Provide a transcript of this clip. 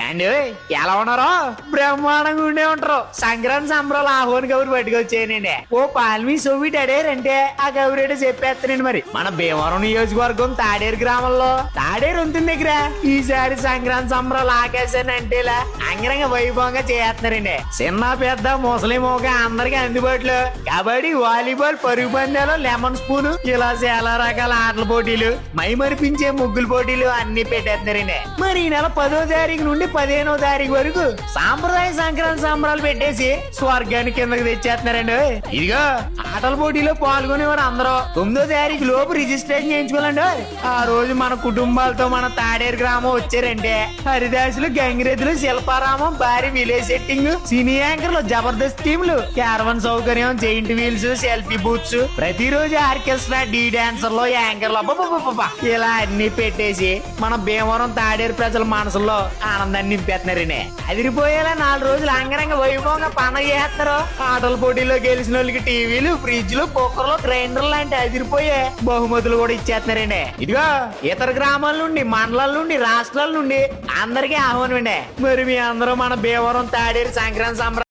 ఏండి ఎలా ఉన్నారో బ్రహ్మాండంగా ఉండే ఉంటారు. సంక్రాంతి సంబరాలు ఆహ్వాని కబురు పట్టుకొచ్చానండి. ఓ పాల్మీ సోవిట్ అడేరంటే ఆ కబురేటో చెప్పేస్తానండి. మరి మన భీమవరం నియోజకవర్గం తాడేరు గ్రామంలో తాడేరు ఉంటుంది దగ్గర ఈసారి సంక్రాంతి సంబరాలు ఆకాశాన్ని అంటేలా అంగరంగ వైభవంగా చేస్తున్నారండి. చిన్న పెద్ద ముసలి మోగ అందరికి అందుబాటులో కబడ్డీ, వాలీబాల్, పరుగు పందాలు, లెమన్ స్పూన్ ఇలా చాలా రకాల ఆటల పోటీలు, మైమరిపించే ముగ్గులు పోటీలు అన్ని పెట్టేస్తున్నారండి. మరి ఈ నెల 10వ తారీఖు నుండి 15వ తారీఖు వరకు సాంప్రదాయ సంక్రాంతి సంబరాలు పెట్టేసి స్వర్గానికి కిందకి తెచ్చేస్తున్నారండి. ఇదిగో ఆటల పోటీలో పాల్గొనేవారు అందరూ 9వ తారీఖు లోపు రిజిస్ట్రేషన్ చేయించుకోవాలండి. ఆ రోజు మన కుటుంబాలతో మన తాడేరు గ్రామం వచ్చారంటే హరిదాసులు, గంగిరెద్దులు, శిల్పారామం, భారీ విలేజ్ సెట్టింగ్, సినీ యాంకర్లు, జబర్దస్త్ టీంలు, క్యారవన్ సౌకర్యం, జైంట్ వీల్స్, సెల్ఫీ బూత్స్, ప్రతిరోజు ఆర్కెస్ట్రా, డీ డాన్సర్లు, యాంకర్లు అబ్బబ్బబ్బబ్బా ఇలా అన్ని పెట్టేసి మన భీమవరం తాడేరు ప్రజల మనసులో ఆనందాన్ని నింపేస్తున్నారని అదిరిపోయేలా 4 రోజులు అంగరంగ వైభవంగా పండగ చేస్తారు. ఆటల పోటీలో గెలిచిన వాళ్ళకి టీవీలు, ఫ్రిడ్జ్లు, కుక్కర్లు, గ్రైండర్లు లాంటి అదిరిపోయే బహుమతులు కూడా ఇచ్చేస్తున్నారండి. ఇదిగో ఇతర గ్రామాల నుండి, మండలాల నుండి, రాష్ట్రాల నుండి అందరికీ ఆహ్వానం అండి. మరి మీ అందరూ మన భీమవరం తాడేరు సంక్రాంతి సంబరాలు